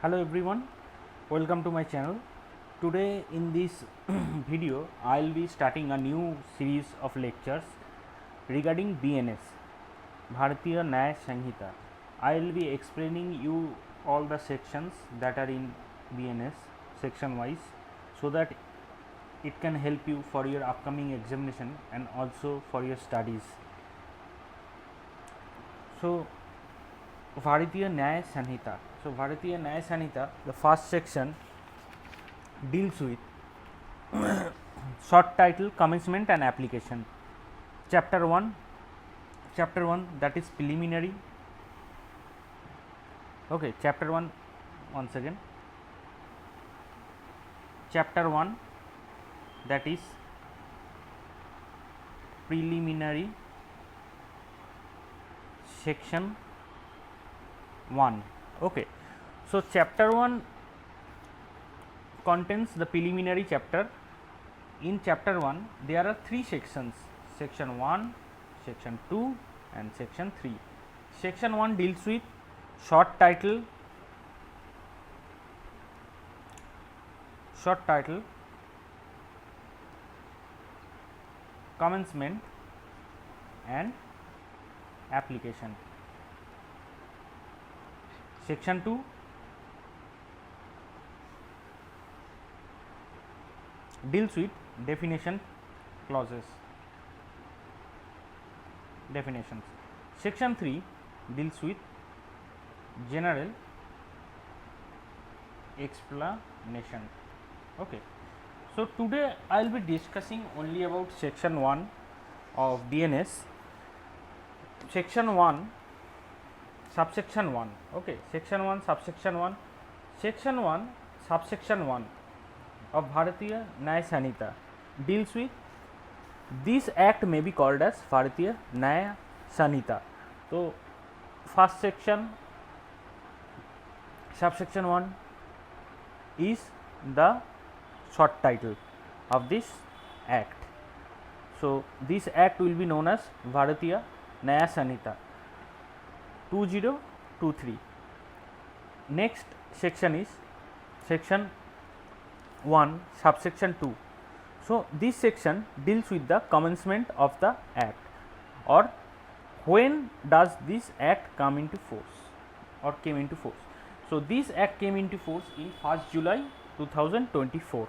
Hello everyone, welcome to my channel. Today in this video I will be starting a new series of lectures regarding BNS, Bharatiya Nyaya Sanhita. I will be explaining you all the sections that are in BNS section wise, so that it can help you for your upcoming examination and also for your studies. So Bharatiya Nyaya Sanhita. So Bharatiya Nyaya Sanhita, the first section deals with short title, commencement and application. Chapter 1, that is preliminary. Okay, chapter 1, once again. Chapter 1, that is preliminary, section 1. Okay, so chapter 1 contains the preliminary chapter. In chapter 1 there are 3 sections: section 1, section 2 and section 3. Section 1 deals with short title, commencement and application. Section 2 deals with definitions. Section 3 deals with general explanation. Okay, so today I will be discussing only about section 1 of BNS. Section 1, subsection 1. Okay, section 1, subsection 1. Section 1, subsection 1 of Bharatiya Nyaya Sanhita deals with, this act may be called as Bharatiya Nyaya Sanhita. So first section, subsection 1 is the short title of this act. So this act will be known as Bharatiya Nyaya Sanhita 2023. Next section is section 1, subsection 2. So this section deals with the commencement of the act, or when does this act come into force or came into force. So this act came into force in 1st July 2024.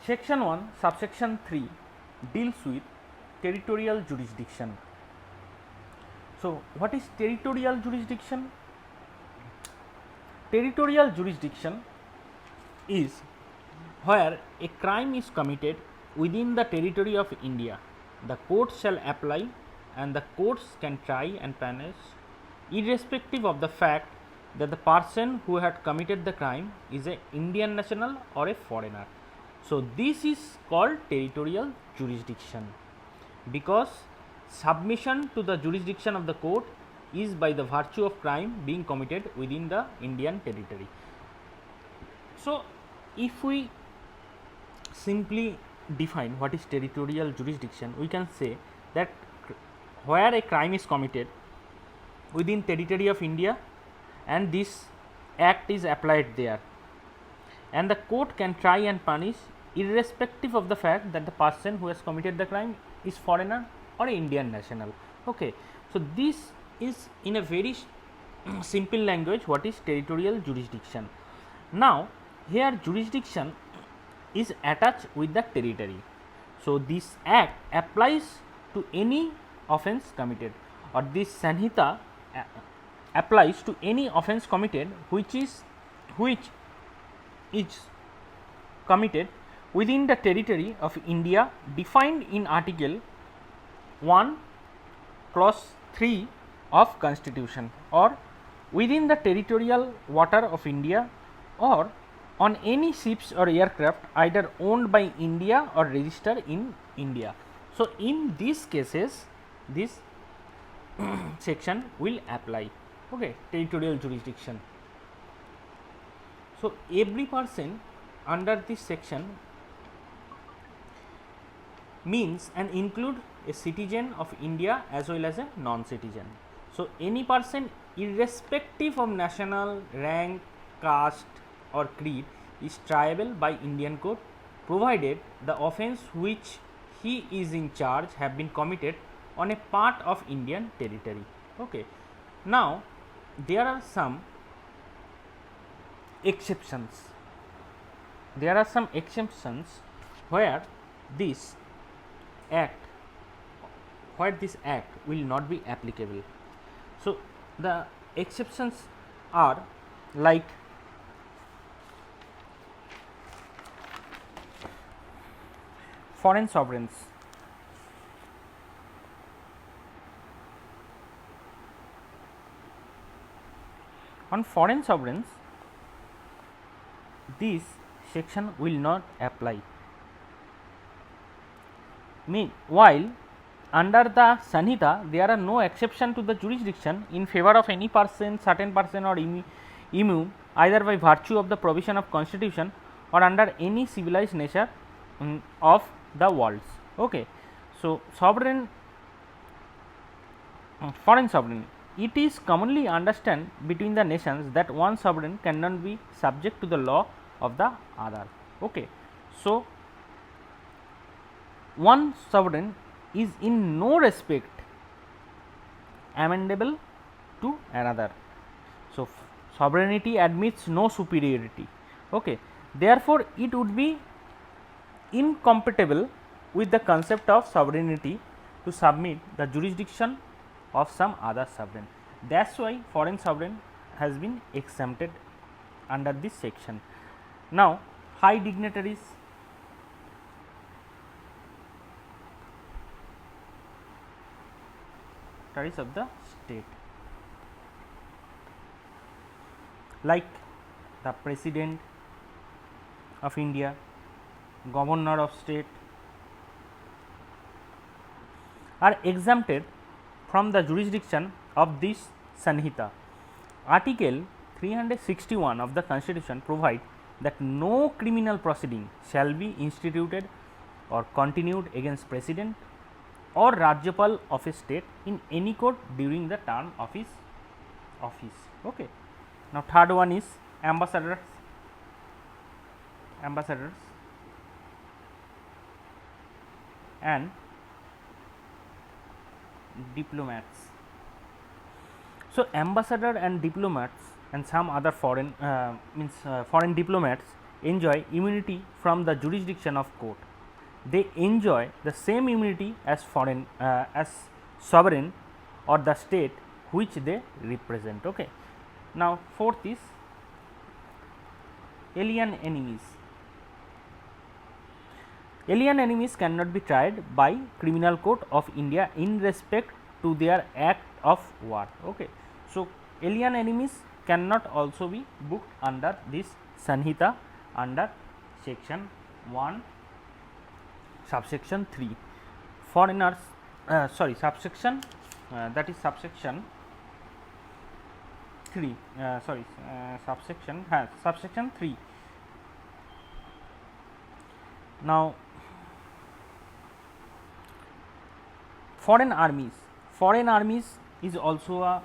Section 1, subsection 3 deals with territorial jurisdiction. So what is territorial jurisdiction? Territorial jurisdiction is where a crime is committed within the territory of India. The courts shall apply and the courts can try and punish irrespective of the fact that the person who had committed the crime is an Indian national or a foreigner. So this is called territorial jurisdiction, because submission to the jurisdiction of the court is by the virtue of crime being committed within the Indian territory. So if we simply define what is territorial jurisdiction, we can say that where a crime is committed within territory of India and this act is applied there, and the court can try and punish irrespective of the fact that the person who has committed the crime is foreigner or Indian national. Okay, so this is in a very simple language what is territorial jurisdiction. Now here jurisdiction is attached with the territory. So this act applies to any offence committed, or this Sanhita applies to any offence committed which is committed within the territory of India defined in Article 1 clause 3 of Constitution, or within the territorial water of India, or on any ships or aircraft either owned by India or registered in India. So in these cases this section will apply. Okay, territorial jurisdiction. So every person under this section means and include a citizen of India as well as a non-citizen. So, any person irrespective of national rank, caste or creed is triable by Indian court, provided the offence which he is in charge have been committed on a part of Indian territory. Okay. Now, there are some exceptions. There are some exceptions where this act will not be applicable. So, the exceptions are like foreign sovereigns. On foreign sovereigns, this section will not apply. While under the Sanhita, there are no exception to the jurisdiction in favor of any person, certain person or immune either by virtue of the provision of constitution or under any civilized nature of the worlds. Okay. So, sovereign foreign sovereign, it is commonly understood between the nations that one sovereign cannot be subject to the law of the other. Okay. So, one sovereign is in no respect amendable to another. So, sovereignty admits no superiority. Okay. Therefore, it would be incompatible with the concept of sovereignty to submit the jurisdiction of some other sovereign. That is why foreign sovereign has been exempted under this section. Now, high dignitaries, of the state, like the President of India, Governor of state, are exempted from the jurisdiction of this Sanhita. Article 361 of the Constitution provides that no criminal proceeding shall be instituted or continued against President or Rajyapal of a state in any court during the term of his office. Okay. Now, third one is ambassadors. And diplomats. So, ambassador and diplomats and some other foreign foreign diplomats enjoy immunity from the jurisdiction of court. They enjoy the same immunity as foreign as sovereign or the state which they represent. Okay. Now, fourth is alien enemies. Alien enemies cannot be tried by criminal court of India in respect to their act of war. Okay. So, alien enemies cannot also be booked under this Sanhita under section 1 subsection 3. Foreigners subsection that is subsection 3 subsection 3. Now, foreign armies is also a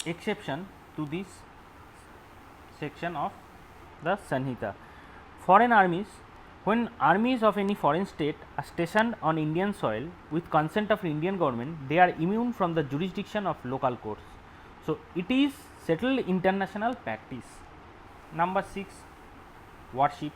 exception to this section of the Sanhita. Foreign armies, when armies of any foreign state are stationed on Indian soil with consent of Indian government, they are immune from the jurisdiction of local courts. So, it is settled international practice. Number 6, warship.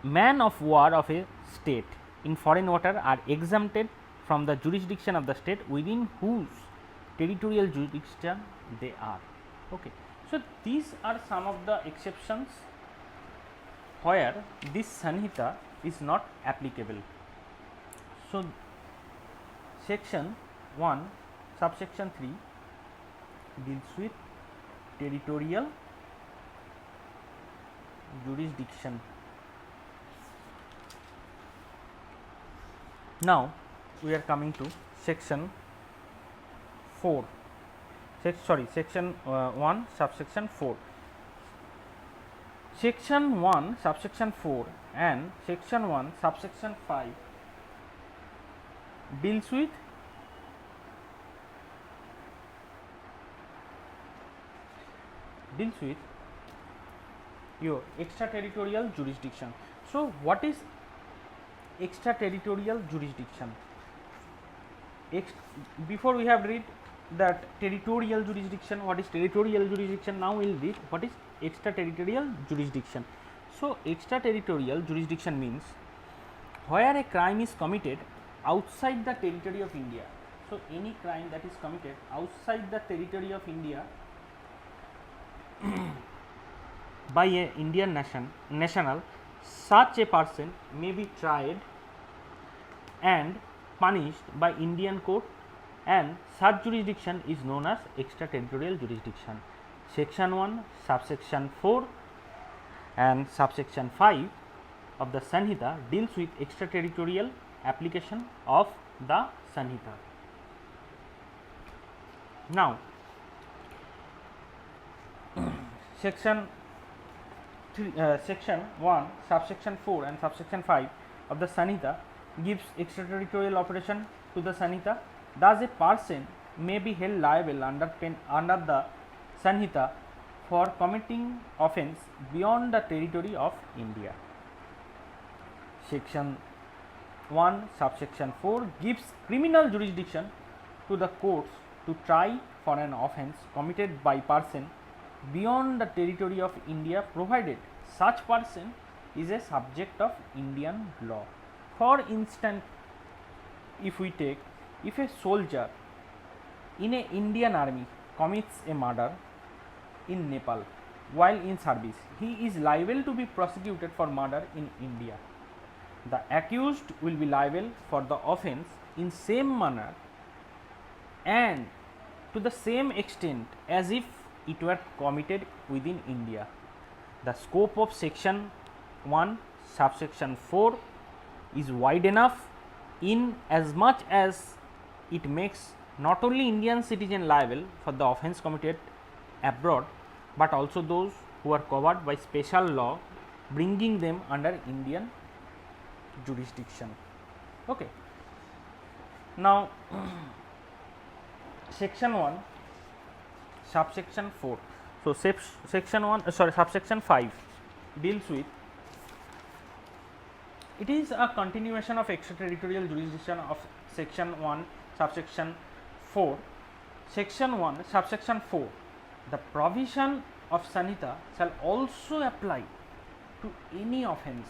Men of war of a state in foreign water are exempted from the jurisdiction of the state within whose territorial jurisdiction they are. Okay. So, these are some of the exceptions where this Sanhita is not applicable. So, section 1 subsection 3 deals with territorial jurisdiction. Now, we are coming to section 4. Section 1 subsection 4. Section 1 subsection 4 and section 1 subsection 5 deals with your extraterritorial jurisdiction. So what is extraterritorial jurisdiction? Before we have read that territorial jurisdiction, what is territorial jurisdiction, now we will read what is extraterritorial jurisdiction. So extraterritorial jurisdiction means where a crime is committed outside the territory of India. So any crime that is committed outside the territory of India by a Indian national, such a person may be tried and punished by Indian court, and such jurisdiction is known as extraterritorial jurisdiction. Section 1 subsection 4 and subsection 5 of the Sanhita deals with extraterritorial application of the Sanhita. Now section 1 subsection 4 and subsection 5 of the Sanhita gives extraterritorial operation to the Sanhita. Thus a person may be held liable under the Sanhita for committing offence beyond the territory of India. Section 1 subsection 4 gives criminal jurisdiction to the courts to try for an offence committed by person beyond the territory of India, provided such person is a subject of Indian law. For instance, if we take, if a soldier in a Indian army commits a murder in Nepal while in service, he is liable to be prosecuted for murder in India. The accused will be liable for the offence in same manner and to the same extent as if it were committed within India. The scope of section 1 subsection 4 is wide enough in as much as it makes not only Indian citizen liable for the offence committed abroad, but also those who are covered by special law bringing them under Indian jurisdiction. Okay. Now section 1 subsection 4. So section 1 subsection 5 deals with, it is a continuation of extraterritorial jurisdiction of section 1 subsection 4. Section 1 subsection 4, the provision of Sanhita shall also apply to any offence.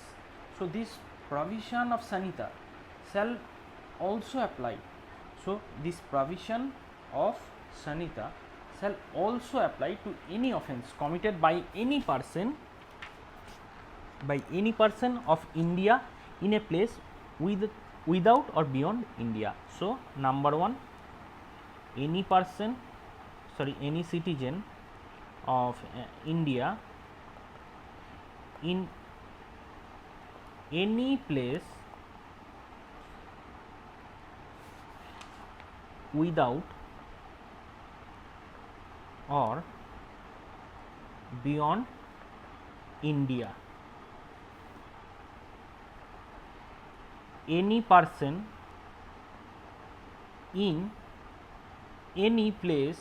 So this provision of Sanhita shall also apply. So this provision of Sanhita shall also apply to any offence committed by any person of India in a place without or beyond India. So number 1, any citizen of India in any place without or beyond India. Any person in any place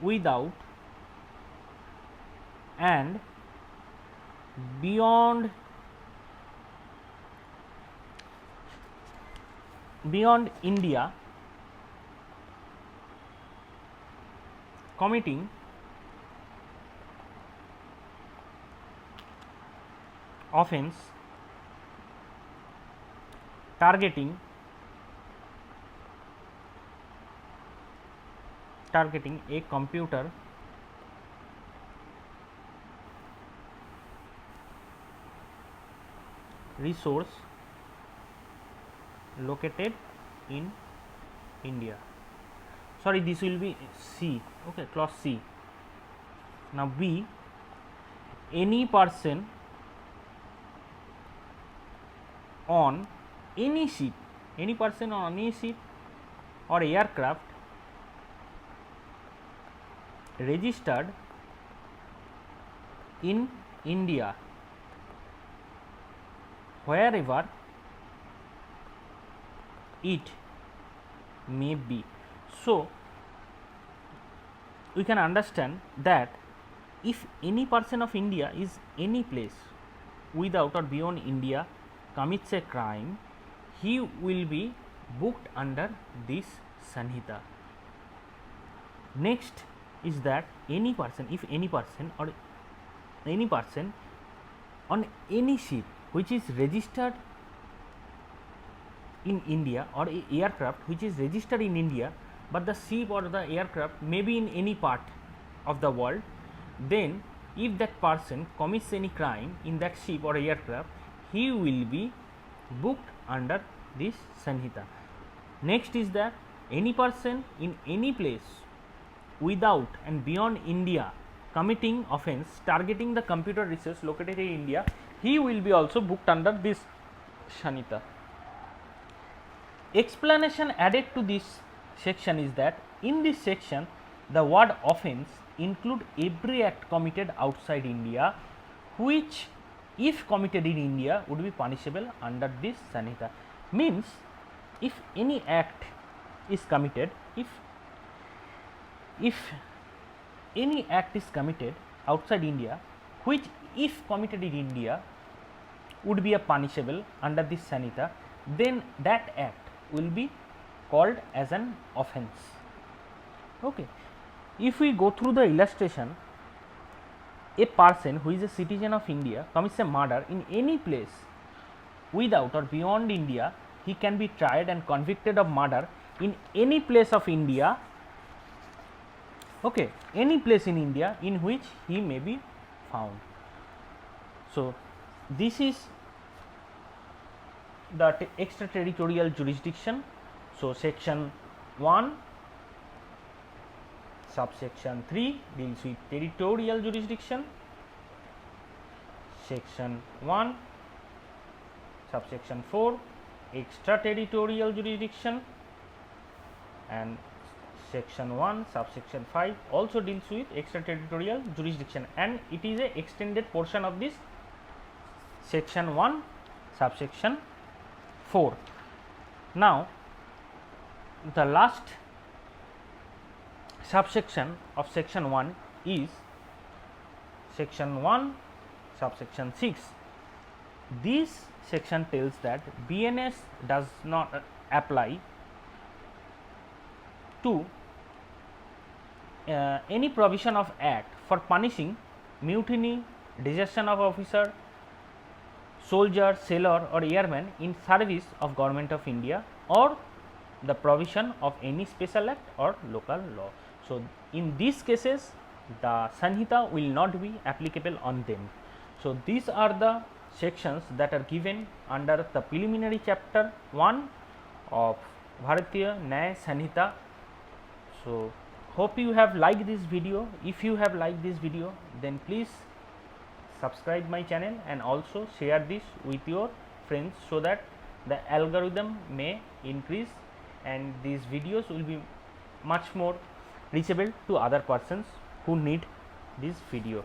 without and beyond India committing offence targeting a computer resource located in India. Sorry, this will be C. Okay, clause C. Now B, any person on any ship or aircraft registered in India wherever it may be. So we can understand that if any person of India is any place without or beyond India commits a crime, he will be booked under this Sanhita. Next is that any person, if any person or any person on any ship which is registered in India, or a aircraft which is registered in India, but the ship or the aircraft may be in any part of the world, then if that person commits any crime in that ship or aircraft, he will be booked under this Sanhita. Next is that any person in any place without and beyond India committing offence targeting the computer research located in India, he will be also booked under this Sanhita. Explanation added to this section is that in this section the word offence include every act committed outside India which if committed in India would be punishable under this Sanhita. Means if any act is committed, if any act is committed outside India which if committed in India would be a punishable under this Sanhita, then that act will be called as an offence. Okay. If we go through the illustration, a person who is a citizen of India commits a murder in any place without or beyond India, he can be tried and convicted of murder in any place of India, okay, any place in India in which he may be found. So this is the extraterritorial jurisdiction. So section 1 subsection 3 deals with territorial jurisdiction, section 1 subsection 4 extraterritorial jurisdiction, and section 1 subsection 5 also deals with extraterritorial jurisdiction, and it is a extended portion of this section 1 subsection 4. Now the last subsection of section 1 is section 1 subsection 6. This section tells that BNS does not apply to any provision of act for punishing mutiny, desertion of officer, soldier, sailor or airman in service of Government of India, or the provision of any special act or local law. So in these cases the Sanhita will not be applicable on them. So these are the sections that are given under the preliminary chapter 1 of Bharatiya Nyaya Sanhita. So hope you have liked this video. If you have liked this video, then please subscribe my channel and also share this with your friends so that the algorithm may increase and these videos will be much more reachable to other persons who need this video.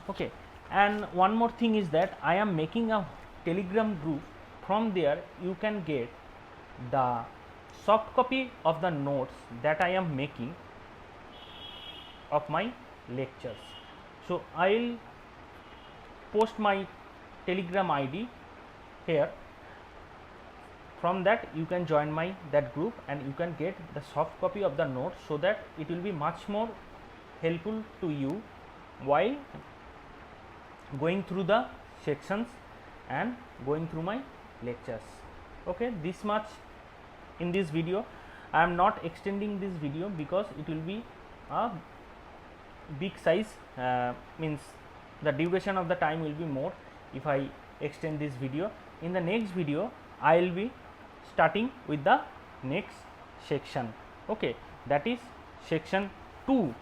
Okay. And one more thing is that I am making a Telegram group. From there you can get the soft copy of the notes that I am making of my lectures. So I will post my Telegram ID here. From that you can join that group and you can get the soft copy of the notes so that it will be much more helpful to you while going through the sections and going through my lectures. Okay, this much in this video. I am not extending this video because it will be a big size, means the duration of the time will be more if I extend this video. In the next video I will be starting with the next section. Okay, that is section 2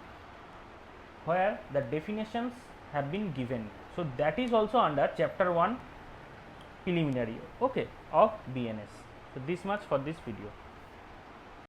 where the definitions have been given. So that is also under chapter 1 preliminary, okay, of BNS. So this much for this video.